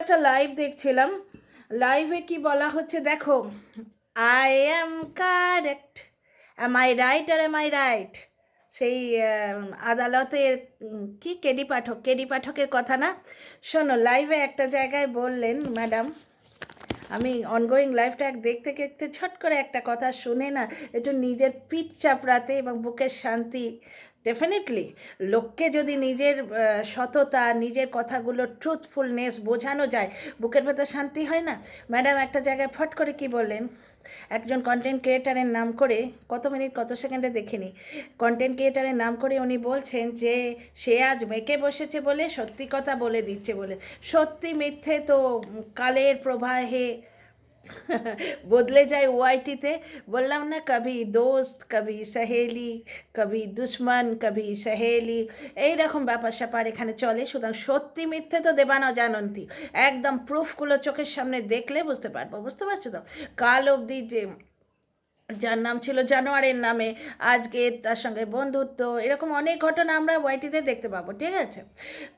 একটা লাইভ দেখছিলাম, লাইভে কি বলা হচ্ছে দেখো, I am correct, am I right আর অ্যাম আই রাইট, সেই আদালতের কি কেডি পাঠকের কথা না। শোনো, লাইভে একটা জায়গায় বললেন ম্যাডাম, আমি অনগোয়িং লাইফটা দেখতে দেখতে ছট করে একটা কথা শুনে না একটু নিজের পিঠ চাপড়াতে এবং বুকের শান্তি, ডেফিনেটলি লোককে যদি নিজের সততা, নিজের কথাগুলো ট্রুথফুলনেস বোঝানো যায়, বুকের ভেতর শান্তি হয় না। ম্যাডাম একটা জায়গায় ফট করে কি বললেন, একজন কন্টেন্ট ক্রিয়েটারের নাম করে, কত মিনিট কত সেকেন্ডে দেখিনি, কন্টেন্ট ক্রিয়েটারের নাম করে উনি বলছেন যে সে আজ মেকে বসেছে বলে সত্যি কথা বলে দিচ্ছে বলে। সত্যি মিথ্যে তো কালের প্রবাহে বদলে যায় ওয়াইটিতে। বললাম না, কবি দোস্ত, কবি সহেলি, কবি দুশ্মন, কবি সহেলি, এইরকম ব্যাপার স্যাপার এখানে চলে। সুতরাং সত্যি মিথ্যে তো দেবানো জানন্তি, একদম প্রুফগুলো চোখের সামনে দেখলে বুঝতে পারবো, বুঝতে পারছো তো। কাল অবধি যে যার নাম ছিল জানোয়ারের নামে, আজকে তার সঙ্গে বন্ধুত্ব, এরকম অনেক ঘটনা আমরা ওয়াইটিতে দেখতে পাবো, ঠিক আছে।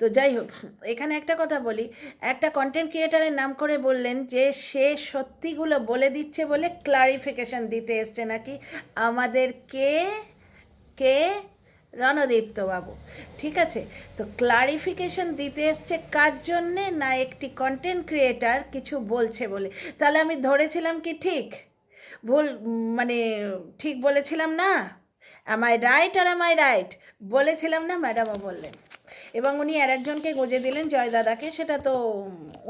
তো যাই হোক, এখানে একটা কথা বলি, একটা কন্টেন্ট ক্রিয়েটারের নাম করে বললেন যে সে সত্যিগুলো বলে দিচ্ছে বলে ক্লারিফিকেশন দিতে এসছে নাকি আমাদেরকে, কে, রণদীপ্ত বাবু, ঠিক আছে। তো ক্লারিফিকেশন দিতে এসছে কার জন্যে, না একটি কন্টেন্ট ক্রিয়েটার কিছু বলছে বলে। তাহলে আমি ধরেছিলাম কি ঠিক ভুল, মানে ঠিক বলেছিলাম না? অ্যাম আই রাইট আর অ্যাম আই রাইট বলেছিলাম না? ম্যাডামও বললেন, এবং উনি আর একজনকে গজে দিলেন, জয় দাদাকে। সেটা তো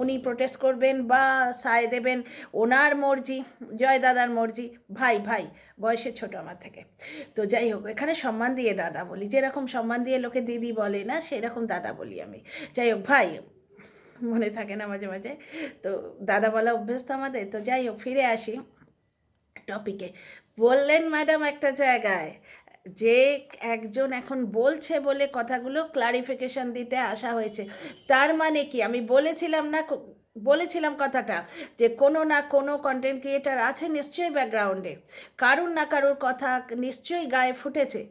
উনি প্রোটেস্ট করবেন বা সায় দেবেন, ওনার মর্জি, জয় দাদার মর্জি। ভাই ভাই, বয়সে ছোট আমার থেকে। তো যাই হোক, এখানে সম্মান দিয়ে দাদা বলি, যেরকম সম্মান দিয়ে লোকে দিদি বলে না, সেরকম দাদা বলি আমি। যাই হোক ভাই, মনে থাকে না মাঝে মাঝে, তো দাদা বলা অভ্যস্ত আমাদের। তো যাই হোক, ফিরে আসি টপিকে। বললেন ম্যাডাম একটা জায়গায় যে একজন এখন বলছে বলে কথাগুলো ক্লারিফিকেশন দিতে আসা হয়েছে। তার মানে কি, আমি বলেছিলাম না, বলেছিলাম কথাটা, যে কোনো না কোনো কন্টেন্ট ক্রিয়েটার আছে নিশ্চয়ই ব্যাকগ্রাউন্ডে, কারুর না কারুর কথা নিশ্চয়ই গায়ে ফুটেছে,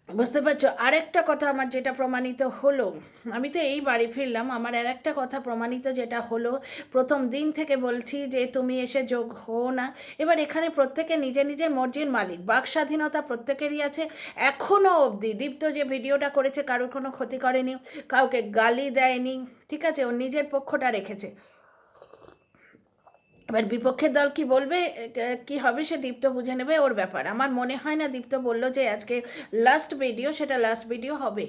বুঝতে পারছো। আরেকটা কথা আমার যেটা প্রমাণিত হলো, আমি তো এই বাড়ি ফিরলাম, আমার আর একটা কথা প্রমাণিত যেটা হলো, প্রথম দিন থেকে বলছি যে তুমি এসে যোগ হও না। এবার এখানে প্রত্যেকে নিজের নিজের মর্জির মালিক, বাক স্বাধীনতা প্রত্যেকেরই আছে। এখনও অবধি দীপ্ত যে ভিডিওটা করেছে কারোর কোনো ক্ষতি করেনি, কাউকে গালি দেয়নি, ঠিক আছে, ও নিজের পক্ষটা রেখেছে। এবার বিপক্ষের দল কি বলবে, কি হবে, সে দীপ্ত বুঝে নেবে, ওর ব্যাপার। আমার মনে হয় না দীপ্ত বললো যে আজকে লাস্ট ভিডিও, সেটা লাস্ট ভিডিও হবে।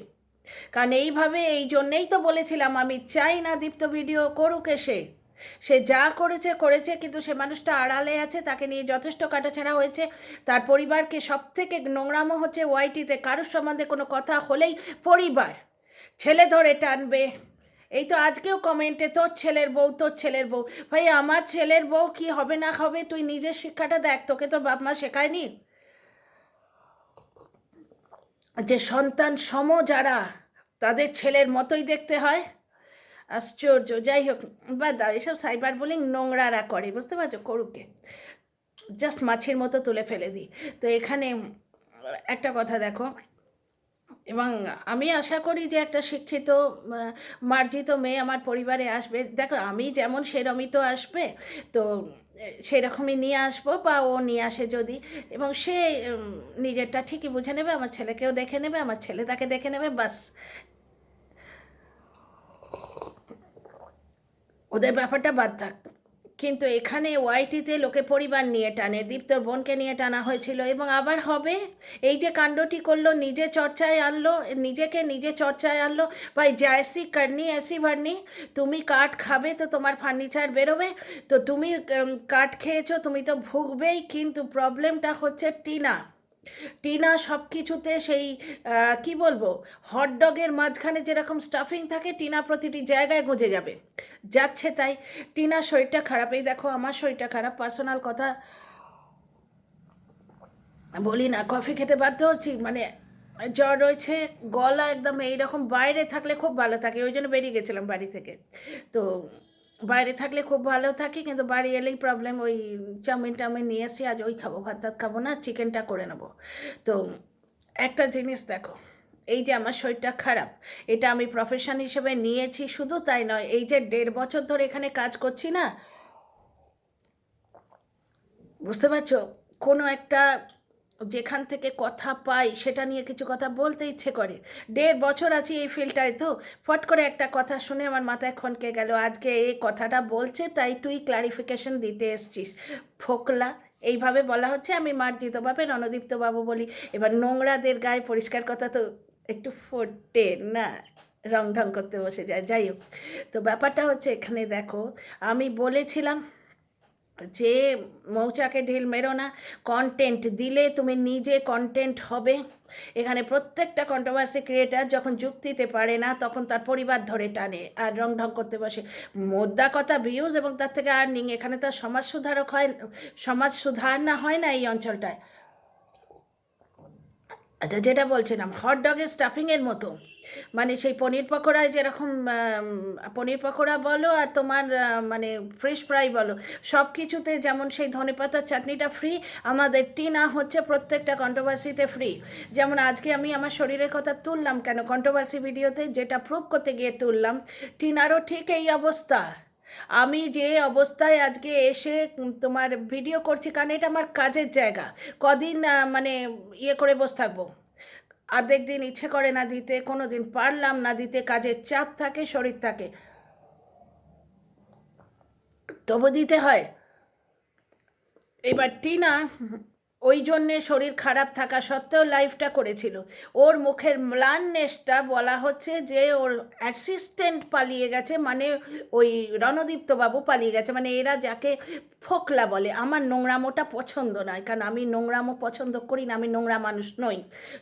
কারণ এইভাবে, এই জন্যেই তো বলেছিলাম আমি চাই না দীপ্ত ভিডিও করুক এসে। সে যা করেছে করেছে, কিন্তু সে মানুষটা আড়ালে আছে, তাকে নিয়ে যথেষ্ট কাটাছেঁড়া হয়েছে। তার পরিবারকে, সব থেকে নোংরামো হচ্ছে ওয়াইটিতে কারোর সম্বন্ধে কোনো কথা হলেই পরিবার ছেলে ধরে টানবে। এই তো আজকেও কমেন্টে, তোর ছেলের বউ, তোর ছেলের বউ। ভাই, আমার ছেলের বউ কি হবে না হবে তুই নিজের শিক্ষাটা দেখ, তোকে তোর বাপ মা শেখায়নি যে সন্তান সম যারা, তাদের ছেলের মতোই দেখতে হয়? আশ্চর্য। যাই হোক, বাদ দাও, এসব সাইবার বুলিং নোংরারা করে, বুঝতে পারছো, করুকে, জাস্ট মাছির মতো তুলে ফেলে দিই। তো এখানে একটা কথা দেখো, এবং আমি আশা করি যে একটা শিক্ষিত মার্জিত মেয়ে আমার পরিবারে আসবে। দেখো, আমি যেমন সেরমই তো আসবে, তো সেরকমই নিয়ে আসবো, বা ও নিয়ে আসে যদি, এবং সে নিজেরটা ঠিকই বুঝে নেবে, আমার ছেলেকেও দেখে নেবে, আমার ছেলে তাকে দেখে নেবে, বাস ওদের ব্যাপারটা বাদ থাক। কিন্তু এখানে ওয়াইটিতে লোকে পরিবার নিয়ে টানে, দীপ্তর বোনকে নিয়ে টানা হয়েছিল, এবং আবার হবে। এই যে কাণ্ডটি করলো, নিজে চর্চায় আনলো, নিজেকে নিজে চর্চায় আনলো। ভাই, জয়সি করনি এসি ভরনি, তুমি কাঠ খাবে তো তোমার ফার্নিচার বেরোবে। তো তুমি কাঠ খেয়েছো, তুমি তো ভুগবেই। কিন্তু প্রবলেমটা হচ্ছে টিনা, টিনা সব কিছুতে সেই কি বলবো, হটডগের মাঝখানে যেরকম স্টাফিং থাকে, টিনা প্রতিটি জায়গায় গুঁজে যাবে, যাচ্ছে তাই। টিনার শরীরটা খারাপ, এই দেখো আমার শরীরটা খারাপ, পার্সোনাল কথা বলি না, কফি খেতে বাধ্য হচ্ছি, মানে জ্বর রয়েছে, গলা একদম এইরকম। বাইরে থাকলে খুব ভালো থাকে, ওই জন্য বেরিয়ে গেছিলাম বাড়ি থেকে। তো বাইরে থাকলে খুব ভালো থাকি, কিন্তু বাড়ি এলেই প্রবলেম। ওই চাউমিন টাউমিন নিয়ে এসছি, আজ ওই খাবো, ভাত টাত খাবো না, চিকেনটা করে নেবো। তো একটা জিনিস দেখো, এই যে আমার শরীরটা খারাপ, এটা আমি প্রফেশন হিসেবে নিয়েছি। শুধু তাই নয়, এই যে 1.5 বছর ধরে এখানে কাজ করছি না, বুঝতে পারছো, কোনো একটা যেখান থেকে কথা পাই সেটা নিয়ে কিছু কথা বলতে ইচ্ছে করে। 1.5 বছর আছি এই ফিল্ডটায়, তো ফট করে একটা কথা শুনে আমার মাথায় খনকে গেল, আজকে এই কথাটা বলছে তাই তুই ক্লারিফিকেশন দিতে এসছিস। ফোকলা এইভাবে বলা হচ্ছে, আমি মার্জিতভাবে রণদীপ্তবাবু বলি। এবার নোংরাদের গায়ে পরিষ্কার কথা তো একটু ফোটে না, রং ঢং করতে বসে যায়। যাই হোক, তো ব্যাপারটা হচ্ছে এখানে দেখো, আমি বলেছিলাম যে মৌচাকে ঢিল মেরো না, কন্টেন্ট দিলে তুমি নিজে কন্টেন্ট হবে। এখানে প্রত্যেকটা কন্ট্রোভার্সি ক্রিয়েটার যখন যুক্তিতে পারে না তখন তার পরিবার ধরে টানে আর রং ঢং করতে বসে। মোদ্দা কথা ভিউজ এবং তার থেকে আর্নিং। এখানে তো সমাজ সুধারক হয়, সমাজ সুধার না হয় না এই অঞ্চলটায়। আচ্ছা, যেটা বলছিলাম হট ডগের স্টাফিংয়ের মতো, মানে সেই পনির পকোড়ায় যেরকম পনির পকোড়া বলো আর তোমার মানে ফিশ ফ্রাই বলো, সব কিছুতে যেমন সেই ধনেপাতার চাটনিটা ফ্রি, আমাদের টিনা হচ্ছে প্রত্যেকটা কন্ট্রোভার্সিতে ফ্রি। যেমন আজকে আমি আমার শরীরের কথা তুললাম কেন কন্ট্রোভার্সি ভিডিওতে, যেটা প্রুভ করতে গিয়ে তুললাম, টিনারও ঠিক এই অবস্থা। আমি যে অবস্থায় আজকে এসে তোমার ভিডিও করছি, কারণ এটা আমার কাজের জায়গা। কদিন মানে ইয়ে করে বসে থাকবো? অর্ধেক দিন ইচ্ছে করে না দিতে, কোনো দিন পারলাম না দিতে, কাজের চাপ থাকে, শরীর থাকে, তবু দিতে হয়। এবার টিনা ওই জন্যে শরীর খারাপ থাকা সত্ত্বেও লাইভটা করেছিল। ওর মুখের ম্লাননেসটা বলা হচ্ছে যে ওর অ্যাসিস্ট্যান্ট পালিয়ে গেছে, মানে ওই রণদীপ্তবাবু পালিয়ে গেছে, মানে এরা যাকে ফোকলা বলে। আমার নোংরামোটা পছন্দ নয়, কারণ আমি নোংরামো পছন্দ করি না, আমি নোংরা মানুষ নই।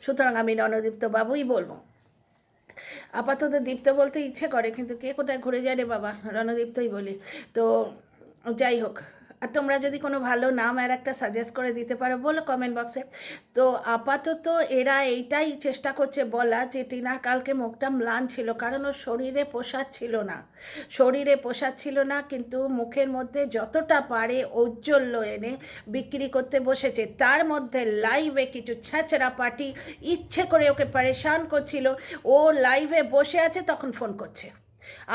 সুতরাং আমি রণদীপ্তবাবুই বলবো। আপাতত দীপ্ত বলতে ইচ্ছে করে, কিন্তু কে কোথায় ঘুরে যায় রে বাবা, রণদীপ্তই বলি। তো যাই হোক, আর তোমরা যদি কোনো ভালো নাম আর একটা সাজেস্ট করে দিতে পারো বলো কমেন্ট বক্সে। তো আপাতত এরা এইটাই চেষ্টা করছে বলা যে টিনার কালকে মুখটা ম্লান ছিল, কারণ ওর শরীরে পোষাচ্ছিল না, শরীরে পোষাচ্ছিল না, কিন্তু মুখের মধ্যে যতটা পারে ঔজ্জ্বল্য এনে বিক্রি করতে বসেছে। তার মধ্যে লাইভে কিছু ছ্যাঁচড়া পার্টি ইচ্ছে করে ওকে পরেশান করছিল। ও লাইভে বসে আছে তখন ফোন করছে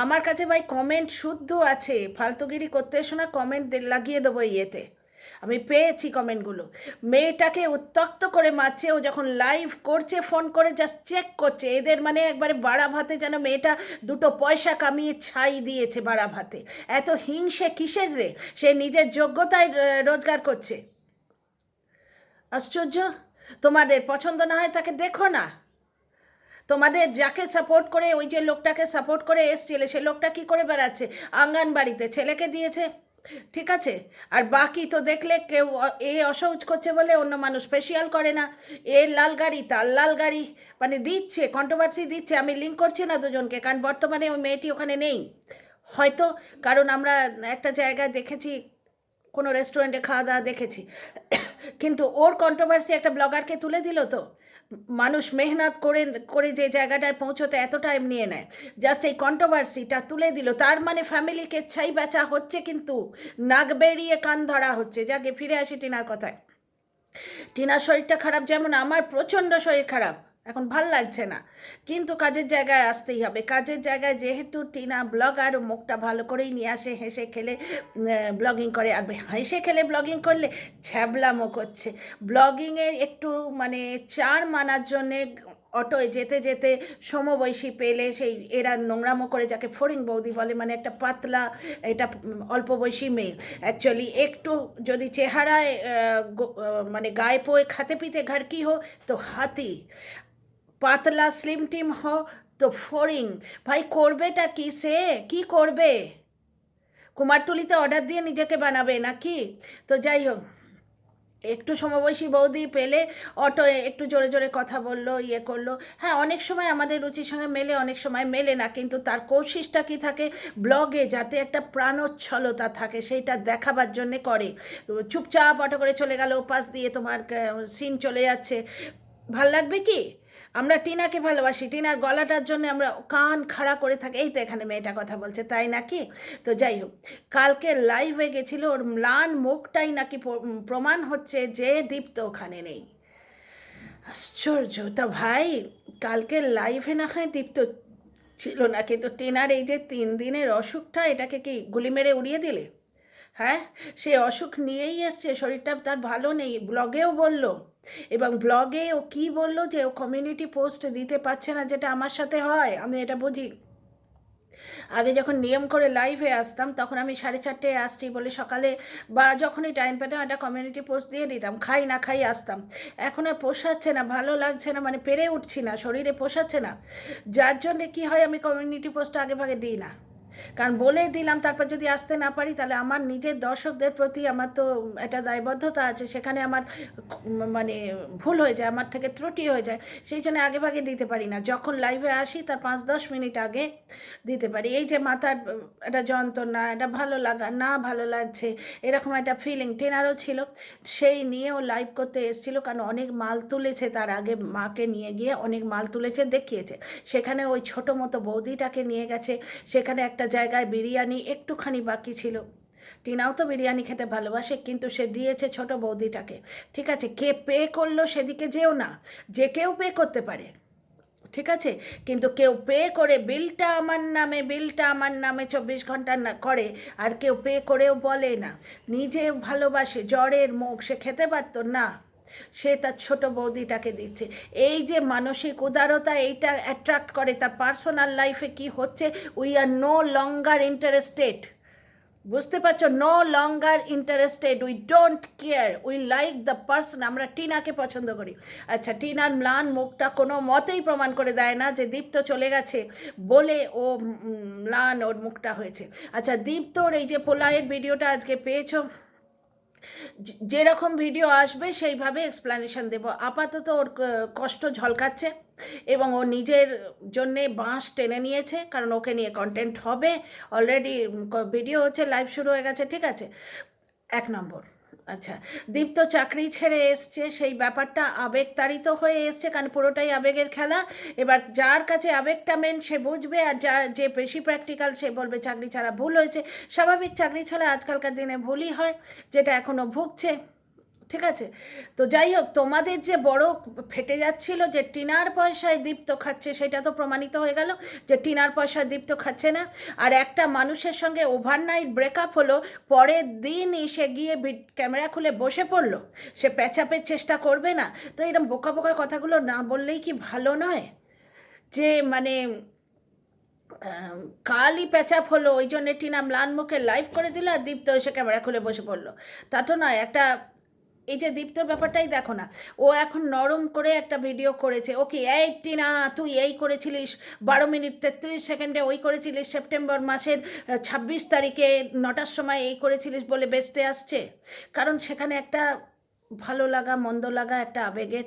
আমার কাছে, ভাই কমেন্ট শুদ্ধ আছে, ফালতুগিরি করতে এসো না, কমেন্ট লাগিয়ে দেবো ইয়েতে। আমি পেয়েছি কমেন্টগুলো। মেয়েটাকে উত্ত্যক্ত করে মারছে, ও যখন লাইভ করছে ফোন করে জাস্ট চেক করছে। এদের মানে একবারে বাড়া ভাতে যেন মেয়েটা 2 পয়সা কামিয়ে ছাই দিয়েছে বাড়া ভাতে। এত হিংসে কিসের রে? সে নিজের যোগ্যতায় রোজগার করছে। আশ্চর্য! তোমাদের পছন্দ না হয় তাকে দেখো না। তোমাদের যাকে সাপোর্ট করে, ওই যে লোকটাকে সাপোর্ট করে এসছিলে, সে লোকটা কি করে বেড়াচ্ছে? আঙ্গনবাড়িতে ছেলেকে দিয়েছে, ঠিক আছে। আর বাকি তো দেখলে কেউ এ অসহজ করছে বলে অন্য মানুষ স্পেশাল করে না। এর লাল গাড়ি তার লাল গাড়ি, মানে দিচ্ছে, কন্ট্রোভার্সি দিচ্ছে। আমি লিঙ্ক করছি না দুজনকে, কারণ বর্তমানে ওই মেয়েটি ওখানে নেই হয়তো, কারণ আমরা একটা জায়গায় দেখেছি, কোনো রেস্টুরেন্টে খাওয়া দাওয়া দেখেছি, কিন্তু ওর কন্ট্রোভার্সি একটা ব্লগারকে তুলে দিল। তো মানুষ মেহনত করে করে যে জায়গাটায় পৌঁছতে এত টাইম নিয়ে নেয়, জাস্ট এই কন্ট্রোভার্সিটা তুলে দিল, তার মানে ফ্যামিলিকে ছাই বেচা হচ্ছে, কিন্তু নাক বেরিয়ে কান ধরা হচ্ছে। যাকে ফিরে আসি টিনার কথায়, টিনার শরীরটা খারাপ, যেমন আমার প্রচণ্ড শরীর খারাপ, এখন ভাল লাগছে না, কিন্তু কাজের জায়গায় আসতেই হবে। কাজের জায়গায় যেহেতু টিনা ব্লগার, মুখটা ভালো করেই নিয়ে আসে, হেসে খেলে ব্লগিং করে। আর হেসে খেলে ব্লগিং করলে ছ্যাবলামো করছে। ব্লগিংয়ে একটু মানে চার মানার জন্যে অটোয় যেতে যেতে সমবয়সী পেলে সেই এরা নোংরামো করে, যাকে ফড়িং বৌদি বলে, মানে একটা পাতলা, এটা অল্প বয়সী মেয়ে। অ্যাকচুয়ালি একটু যদি চেহারায় মানে গায়ে পোয়ে খাতে পিতে ঘর কি হো তো হাতি, পাতলা স্লিম টিম হো তো ফড়িং। ভাই করবেটা কি সে? কি করবে? কুমারটুলিতে অর্ডার দিয়ে নিজেকে বানাবে নাকি? তো যাই হোক, একটু সমবয়সী বৌদি পেলে অটো একটু জোরে জোরে কথা বললো, ইয়ে করলো। হ্যাঁ, অনেক সময় আমাদের রুচির সঙ্গে মেলে, অনেক সময় মেলে না, কিন্তু তার কৌশিসটা কি থাকে ব্লগে, যাতে একটা প্রাণোচ্ছলতা থাকে, সেইটা দেখাবার জন্যে করে। চুপচাপ অটো করে চলে গেল, পাশ দিয়ে তোমার সিন চলে যাচ্ছে, ভাল লাগবে কি? আমরা টিনাকে ভালোবাসি, টিনার গলাটার জন্য আমরা কান খাড়া করে থাকি। এই তো এখানে মেয়েটা কথা বলছে, তাই নাকি? তো যাই হোক, কালকে লাইভে গেছিল, ওর ম্লান মুখটাই নাকি প্রমাণ হচ্ছে যে দীপ্ত ওখানে নেই। আশ্চর্য! তা ভাই, কালকে লাইভে না হয় দীপ্ত ছিল না, কিন্তু টিনার এই যে 3 দিনের অসুখটা, এটাকে কি গুলি মেরে উড়িয়ে দিলে? হ্যাঁ, সে অসুখ নিয়েই এসছে, শরীরটা তার ভালো নেই, ব্লগেও বলল। এবং ব্লগে ও কি বললো যে ও কমিউনিটি পোস্ট দিতে পারছে না, যেটা আমার সাথে হয়, আমি এটা বুঝি। আগে যখন নিয়ম করে লাইভে আসতাম, তখন আমি 4:30টায় আসছি বলে সকালে বা যখনই টাইম পেতাম একটা কমিউনিটি পোস্ট দিয়ে দিতাম, খাই না খাই আসতাম। এখন আর পোষাচ্ছে না, ভালো লাগছে না, মানে পেরে উঠছি না, শরীরে পোষাচ্ছে না। যার জন্যে কী হয়, আমি কমিউনিটি পোস্টটা আগে ভাগে দিই না। কারণ বলে দিলাম, তারপর যদি আসতে না পারি, তাহলে আমার নিজের দর্শকদের প্রতি আমার তো একটা দায়বদ্ধতা আছে, সেখানে আমার মানে ভুল হয়ে যায়, আমার থেকে ত্রুটি হয়ে যায়। সেই জন্য আগে ভাগে দিতে পারি না, যখন লাইভে আসি তার 5-10 মিনিট আগে দিতে পারি। এই যে মাথার একটা যন্ত্রণা, একটা ভালো লাগা, না ভালো লাগছে, এরকম একটা ফিলিং টেনারও ছিল, সেই নিয়েও লাইভ করতে এসেছিল। কারণ অনেক মাল তুলেছে, তার আগে মাকে নিয়ে গিয়ে অনেক মাল তুলেছে, দেখিয়েছে। সেখানে ওই ছোটো মতো বৌদিটাকে নিয়ে গেছে, সেখানে একটা জায়গায় বিরিয়ানি একটুখানি বাকি ছিল। টিনাও তো বিরিয়ানি খেতে ভালোবাসে, কিন্তু সে দিয়েছে ছোট বৌদিটাকে। ঠিক আছে, কে পে করলো সেদিকে যেও না, যে কেউ পে করতে পারে, ঠিক আছে, কিন্তু কেউ পে করে বিলটা আমার নামে 24 ঘন্টা না করে, আর কেউ পে করেও বলে না নিজে ভালোবাসে, জ্বরের মুখ, সে খেতে পারত না, সে তার ছোট বৌদিটাকে দিচ্ছে। এই যে মানসিক উদারতা, এইটা অ্যাট্রাক্ট করে। তার পার্সোনাল লাইফে কি হচ্ছে, we are no longer interested, বুঝতে পারছো? No longer interested, we don't care, we like the person. আমরা টিনাকে পছন্দ করি। আচ্ছা, টিনার ম্লান মুখটা কোনো মতেই প্রমাণ করে দেয় না যে দীপ্ত চলে গেছে বলে ও ম্লান ওর মুখটা হয়েছে। আচ্ছা, দীপ্তর এই যে পোলাইয়ের ভিডিওটা আজকে পেয়েছো, যেরকম ভিডিও আসবে সেইভাবে এক্সপ্লানেশন দেব। আপাতত ওর কষ্ট ঝলকাচ্ছে এবং ও নিজের জন্যে বাঁশ টেনে নিয়েছে, কারণ ওকে নিয়ে কন্টেন্ট হবে। অলরেডি ভিডিও হচ্ছে, লাইভ শুরু হয়ে গেছে, ঠিক আছে। 1 নম্বর, আচ্ছা, দীপ্ত চাকরি ছেড়ে এসছে, সেই ব্যাপারটা আবেগতাড়িত হয়ে এসছে, কারণ পুরোটাই আবেগের খেলা। এবার যার কাছে আবেগটা মেন সে বুঝবে, আর যে বেশি প্র্যাকটিক্যাল সে বলবে চাকরি ছাড়া ভুল হয়েছে। স্বাভাবিক, চাকরি ছাড়া আজকালকার দিনে ভুলই হয়, যেটা এখনও ভুগছে, ঠিক আছে। তো যাই হোক, তোমাদের যে বড় ফেটে যাচ্ছিল যে টিনার পয়সায় দীপ্ত খাচ্ছে, সেটা তো প্রমাণিত হয়ে গেল যে টিনার পয়সায় দীপ্ত খাচ্ছে না। আর একটা মানুষের সঙ্গে ওভারনাইট ব্রেকআপ হলো, পরের দিনই সে গিয়ে ক্যামেরা খুলে বসে পড়লো, সে প্যাচাপের চেষ্টা করবে না? তো এরকম বোকা বোকা কথাগুলো না বললেই কি ভালো নয়? যে মানে কালই প্যাচাপ হলো, ওই জন্যে টিনা ম্লান মুখে লাইভ করে দিল, আর দীপ্ত এসে ক্যামেরা খুলে বসে পড়লো। তা তো নয়। একটা এই যে দীপ্তর ব্যাপারটাই দেখো না, ও এখন নরম করে একটা ভিডিও করেছে। ওকে, এই টিনা, তুই এই করেছিলিস 12 মিনিট 33 সেকেন্ডে, ওই করেছিলিস সেপ্টেম্বর মাসের 26 তারিখে 9টার সময়, এই করেছিলিস বলে বেচতে আসছে। কারণ সেখানে একটা ভালো লাগা মন্দ লাগা, একটা আবেগের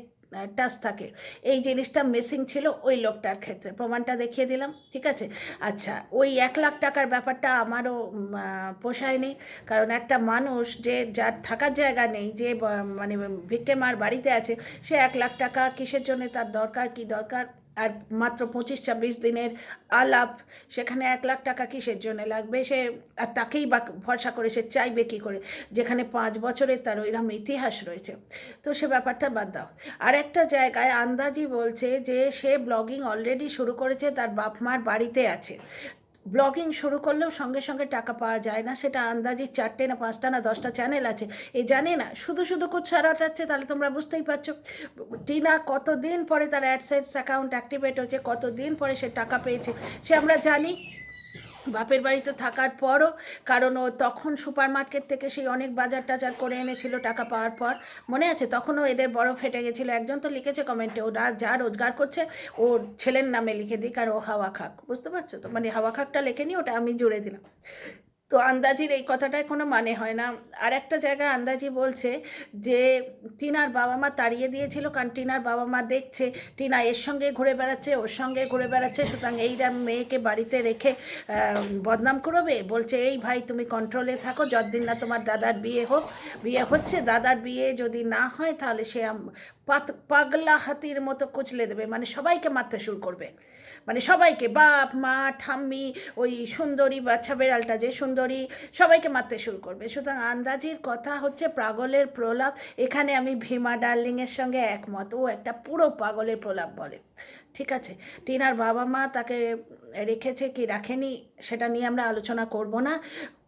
টাচ থাকে। এই জিনিসটা মিসিং ছিল ওই লোকটার ক্ষেত্রে, প্রমাণটা দেখিয়ে দিলাম, ঠিক আছে। আচ্ছা, ওই 1 লাখ টাকার ব্যাপারটা আমারও পোষায়নি। কারণ একটা মানুষ যার থাকার জায়গা নেই, যে মানে ভিক্ষে মার বাড়িতে আছে, সে 1 লাখ টাকা কিসের জন্য তার দরকার, কি দরকার? আর মাত্র 25-26 দিনের আলাপ, সেখানে 1 লাখ টাকা কিসের জন্য লাগবে? সে আর তাকেই বা ভরসা করে সে চাইবে কী করে, যেখানে 5 বছরের তার ওইরকম ইতিহাস রয়েছে। তো সে ব্যাপারটা বাদ দাও। আর একটা জায়গায় আন্দাজি বলছে যে সে ব্লগিং অলরেডি শুরু করেছে, তার বাপ মার বাড়িতে আছে। ব্লগিং শুরু করলেও সঙ্গে সঙ্গে টাকা পাওয়া যায় না, সেটা আন্দাজি 4টে না 5টা না 10টা চ্যানেল আছে, এই জানে না, শুধু শুধু কুৎসা রটাচ্ছে। তাহলে তোমরা বুঝতেই পারছো টিনা কতদিন পরে তার অ্যাডসেন্স অ্যাকাউন্ট অ্যাক্টিভেট হয়েছে, কতদিন পরে সে টাকা পেয়েছে, সে আমরা জানি। বাপের বাড়িতে থাকার পরও, কারণ ও তখন সুপার মার্কেট থেকে সেই অনেক বাজার টাজার করে এনেছিল টাকা পাওয়ার পর, মনে আছে? তখনও এদের বড় ফেটে গেছিলো। একজন তো লিখেছে কমেন্টে, ও যা রোজগার করছে ওর ছেলের নামে লিখে দিক, আর ও হাওয়া খাক, বুঝতে পারছো তো? মানে হাওয়া খাকটা লেখেনি, ওটা আমি জুড়ে দিলাম। তো আন্দাজির এই কথাটায় কোনো মানে হয় না। আর একটা জায়গায় আন্দাজি বলছে যে টিনার বাবা মা তাড়িয়ে দিয়েছিল, কারণ টিনার বাবা মা দেখছে টিনা এর সঙ্গে ঘুরে বেড়াচ্ছে, ওর সঙ্গে ঘুরে বেড়াচ্ছে, সুতরাং এইটা মেয়েকে বাড়িতে রেখে বদনাম করবে। বলছে, এই ভাই তুমি কন্ট্রোলে থাকো, যতদিন না তোমার দাদার বিয়ে হচ্ছে, দাদার বিয়ে যদি না হয় তাহলে সে পাগলা হাতির মতো কুচলে দেবে, মানে সবাইকে মারতে শুরু করবে। মানে সবাইকে, বাপ মা ঠাম্মি, ওই সুন্দরী বাচ্চা বেড়ালটা যে সুন্দরী, সবাইকে মারতে শুরু করবে। সুতরাং আন্দাজির কথা হচ্ছে পাগলের প্রলাপ। এখানে আমি ভীমা ডার্লিংয়ের সঙ্গে একমত, ও একটা পুরো পাগলের প্রলাপ বলে। ঠিক আছে, টিনার বাবা মা তাকে রেখেছে কি রাখেনি সেটা নিয়ে আমরা আলোচনা করব না,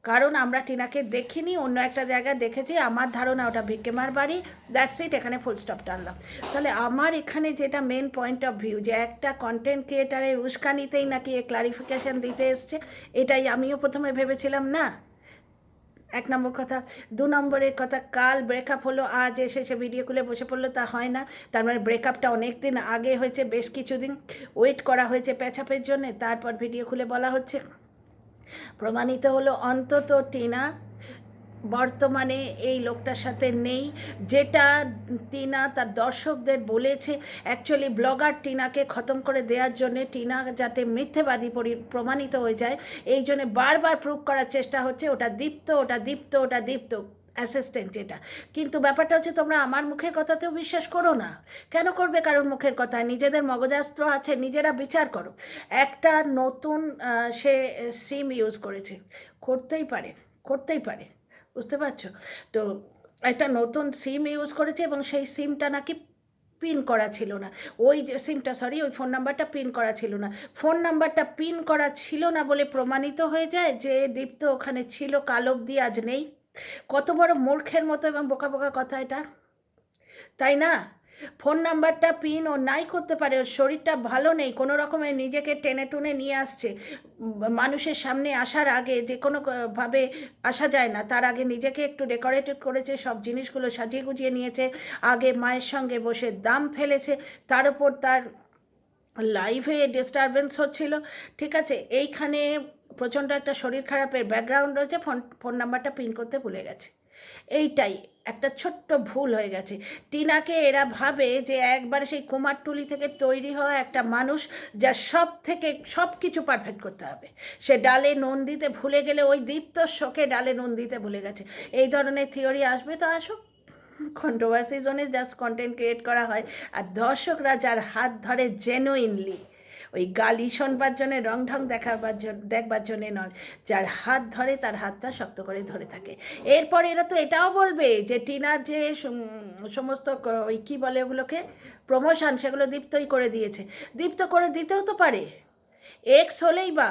কারণ আমরা টিনাকে দেখিনি, অন্য একটা জায়গায় দেখেছি। আমার ধারণা ওটা ভিক্টিমার বাড়ি, দ্যাটস ইট, এখানে ফুল স্টপ টানলাম। তাহলে আমার এখানে যেটা মেন পয়েন্ট অফ ভিউ, যে একটা কন্টেন্ট ক্রিয়েটারের উস্কানিতেই নাকি এ ক্লারিফিকেশান দিতে এসছে, এটাই আমিও প্রথমে ভেবেছিলাম না। এক নম্বর কথা। দু নম্বরের কথা, কাল ব্রেকআপ হলো, আজ এসে সে ভিডিও খুলে বসে পড়লো, তা হয় না। তার মানে ব্রেকআপটা অনেক দিন আগে হয়েছে, বেশ কিছুদিন ওয়েট করা হয়েছে প্যাচাপের জন্যে, তারপর ভিডিও খুলে বলা হচ্ছে। প্রমাণিত হলো অন্তত টিনা বর্তমানে এই লোকটার সাথে নেই, যেটা টিনা তার দর্শকদের বলেছে। অ্যাকচুয়ালি ব্লগার টিনাকে খতম করে দেওয়ার জন্যে, টিনা যাতে মিথ্যেবাদী প্রমাণিত হয়ে যায়, এই জন্যে বারবার প্রুভ করার চেষ্টা হচ্ছে ওটা দীপ্ত, ওটা দীপ্ত, ওটা দীপ্ত অ্যাসিস্ট্যান্ট এটা। কিন্তু ব্যাপারটা হচ্ছে তোমরা আমার মুখের কথাতেও বিশ্বাস করো না। কেন করবে কারোর মুখের কথা? নিজেদের মগজাস্ত্র আছে, নিজেরা বিচার করো। একটা নতুন সে সিম ইউজ করেছে, করতেই পারে, করতেই পারে, বুঝতে পারছো তো? একটা নতুন সিম ইউজ করেছে এবং সেই সিমটা নাকি পিন করা ছিল না, ওই যে সিমটা, সরি, ওই ফোন নাম্বারটা পিন করা ছিল না। ফোন নাম্বারটা পিন করা ছিল না বলে প্রমাণিত হয়ে যায় যে দীপ্ত ওখানে ছিল, কাল অবধি আজ নেই। কত বড় মূর্খের মতো এবং বোকা বোকা কথা এটা, তাই না? ফোন নাম্বারটা পিন ও নাই করতে পারে, ওর শরীরটা ভালো নেই, কোনো রকমের নিজেকে টেনে টুনে নিয়ে আসছে। মানুষের সামনে আসার আগে যে কোনোভাবে আসা যায় না, তার আগে নিজেকে একটু ডেকোরেটেড করেছে, সব জিনিসগুলো সাজিয়ে গুজিয়ে নিয়েছে, আগে মায়ের সঙ্গে বসে দাম ফেলেছে, তার উপর তার লাইফে ডিস্টারবেন্স হচ্ছিল। ঠিক আছে, এইখানে প্রচণ্ড একটা শরীর খারাপের ব্যাকগ্রাউন্ড রয়েছে, ফোন নাম্বারটা পিন করতে ভুলে গেছে। এইটাই একটা ছোট্ট ভুল হয়ে গেছে। টিনাকে এরা ভাবে যে একবারে সেই কুমারটুলি থেকে তৈরি হওয়া একটা মানুষ, যা সব কিছু পারফেক্ট করতে হবে। সে ডালে নুন দিতে ভুলে গেলে ওই দীপ্তর শোকে ডালে নুন দিতে ভুলে গেছে। এই ধরনের থিওরি আসবে তো আসুক, কন্ট্রোভার্সি জোনে জাস্ট কন্টেন্ট ক্রিয়েট করা হয়। আর দর্শকরা যার হাত ধরে জেনুইনলি, ওই গালি শোনবার জন্যে, রং ঢং দেখবার জন্যে নয়, যার হাত ধরে তার হাতটা শক্ত করে ধরে থাকে। এরপর এরা তো এটাও বলবে যে টিনার যে সমস্ত ওই কী বলে ওগুলোকে, প্রমোশন, সেগুলো দীপ্তই করে দিয়েছে। দীপ্ত করে দিতেও তো পারে, এক্স হলেই বা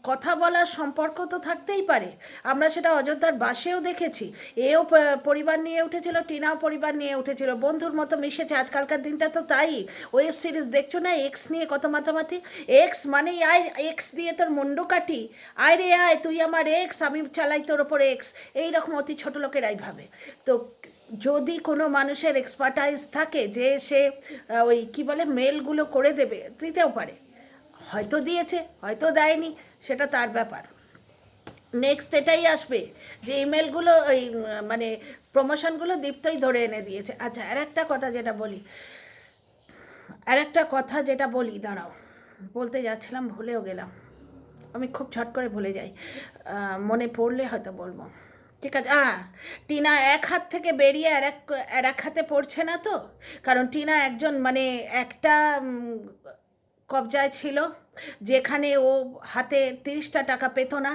কথা বলার সম্পর্ক তো থাকতেই পারে। আমরা সেটা অযোধ্যার বাসেও দেখেছি, এও পরিবার নিয়ে উঠেছিল, টিনাও পরিবার নিয়ে উঠেছিল, বন্ধুর মতো মিশেছে। আজকালকার দিনটা তো তাই, ওয়েব সিরিজ দেখছো না, এক্স নিয়ে কত মাতামাতি। এক্স মানেই আয়, এক্স দিয়ে তোর মুন্ডু কাটি, আয় রে আয়, তুই আমার এক্স, আমি চালাই তোর ওপর এক্স, এইরকম অতি ছোটো লোকেরাই ভাবে। তো যদি কোনো মানুষের এক্সপার্টাইজ থাকে যে সে ওই কী বলে মেলগুলো করে দেবে, দিতেও পারে, হয়তো দিয়েছে, হয়তো দেয়নি, সেটা তার ব্যাপার। নেক্সট এটাই আসবে যে ইমেলগুলো ওই মানে প্রমোশনগুলো দীপ্তই ধরে এনে দিয়েছে। আচ্ছা, আর একটা কথা যেটা বলি, দাঁড়াও, বলতে যাচ্ছিলাম ভুলেও গেলাম, আমি খুব ঝট করে ভুলে যাই, মনে পড়লে হয়তো বলবো। ঠিক আছে, টিনা এক হাত থেকে বেরিয়ে আর এক হাতে পড়ছে না তো, কারণ টিনা একজন মানে একটা কবজায় ছিল, যেখানে ও হাতে 30টা টাকা পেত না,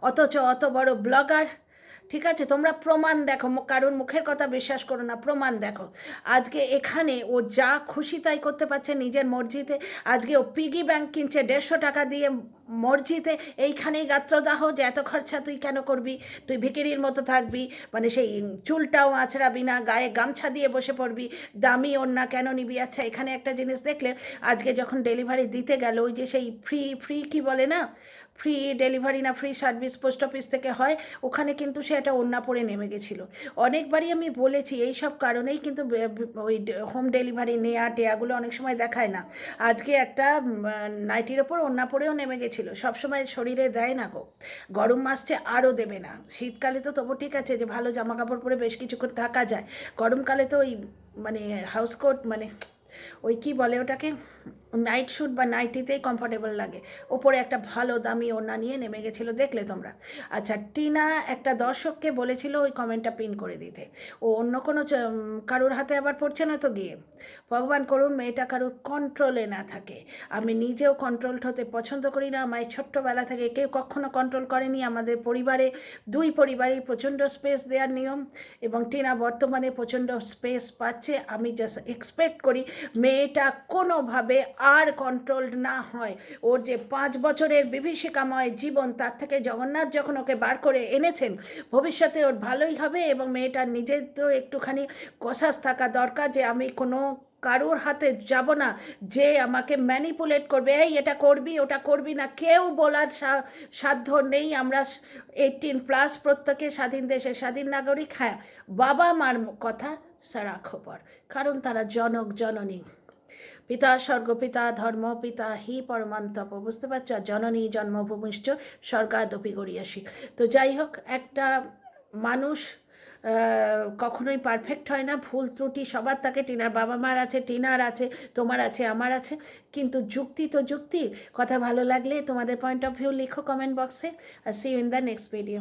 অথচ অত বড় ব্লগার। ঠিক আছে, তোমরা প্রমাণ দেখো, কারণ মুখের কথা বিশ্বাস করো না, প্রমাণ দেখো। আজকে এখানে ও যা খুশি তাই করতে পারছে নিজের মর্জিতে। আজকে ও পিগি ব্যাংক কিনছে 150 টাকা দিয়ে মর্জিতে, এইখানেই গাত্রদাহ যে এত খরচা তুই কেন করবি, তুই ভিকিরির মতো থাকবি, মানে সেই চুলটাও আঁচড়াবি না, গায়ে গামছা দিয়ে বসে পড়বি, দামি ওড়না কেন নিবি। আচ্ছা, এখানে একটা জিনিস দেখলে, আজকে যখন ডেলিভারি দিতে গেল, ওই যে সেই ফ্রি কি বলে না, ফ্রি ডেলিভারি না ফ্রি সার্ভিস পোস্ট অফিস থেকে হয়, ওখানে কিন্তু সে একটা ওড়না পরে নেমে গেছিলো। অনেকবারই আমি বলেছি এই সব কারণেই কিন্তু ওই হোম ডেলিভারি নেয়া টেয়াগুলো অনেক সময় দেখায় না। আজকে একটা নাইটির ওপর ওড়না পরেও নেমে গেছিলো। সবসময় শরীরে দেয় না গো, গরম আসছে আরও দেবে না। শীতকালে তো তবু ঠিক আছে যে ভালো জামা কাপড় পরে বেশ কিছুক্ষণ থাকা যায়, গরমকালে তো ওই মানে হাউস কোট, মানে ওই কী বলে ওটাকে, নাইট শ্যুট বা নাইটিতেই কমফর্টেবল লাগে, ওপরে একটা ভালো দামি ওড়না নিয়ে নেমে গেছিলো, দেখলে তোমরা। আচ্ছা, টিনা একটা দর্শককে বলেছিল ওই কমেন্টটা পিন করে দিতে, ও অন্য কোনো কারোর হাতে আবার পড়ছে না তো গিয়ে। ভগবান করুন মেয়েটা কারোর কন্ট্রোলে না থাকে। আমি নিজেও কন্ট্রোল হতে পছন্দ করি না, আমায় ছোট্টবেলা থেকে কেউ কখনো কন্ট্রোল করেনি। আমাদের পরিবারে দুই পরিবারেই প্রচণ্ড স্পেস দেওয়ার নিয়ম, এবং টিনা বর্তমানে প্রচণ্ড স্পেস পাচ্ছে। আমি জাস্ট এক্সপেক্ট করি মেয়েটা কোনোভাবে আর কন্ট্রোলড না হয়। ওর যে 5 বছরের বিভীষিকাময় জীবন, তার থেকে জগন্নাথ যখন ওকে বার করে এনেছেন, ভবিষ্যতে ওর ভালোই হবে। এবং মেয়েটার নিজের তো একটুখানি কসাস থাকা দরকার যে আমি কোনো কারোর হাতে যাব না যে আমাকে ম্যানিপুলেট করবে, এই এটা করবি ওটা করবি না, কেউ বলার সাধ্য নেই। আমরা 18+, প্রত্যেকে স্বাধীন দেশের স্বাধীন নাগরিক। হ্যাঁ, বাবা মার কথা সারা খবর, কারণ তারা জনক জননী, পিতা স্বর্গপিতা ধর্মপিতা হি পরমান্তপ, বুঝতে পারছো? জননী জন্মভূমিষ্ঠ স্বর্গাদপি গড়িয়াসি। তো যাই হোক, একটা মানুষ কখনোই পারফেক্ট হয় না, ভুল ত্রুটি সবার থাকে। টিনার বাবা মার আছে, টিনার আছে, তোমার আছে, আমার আছে, কিন্তু যুক্তি তো যুক্তি। কথা ভালো লাগলে তোমাদের পয়েন্ট অফ ভিউ লিখো কমেন্ট বক্সে। আর see you in the next video.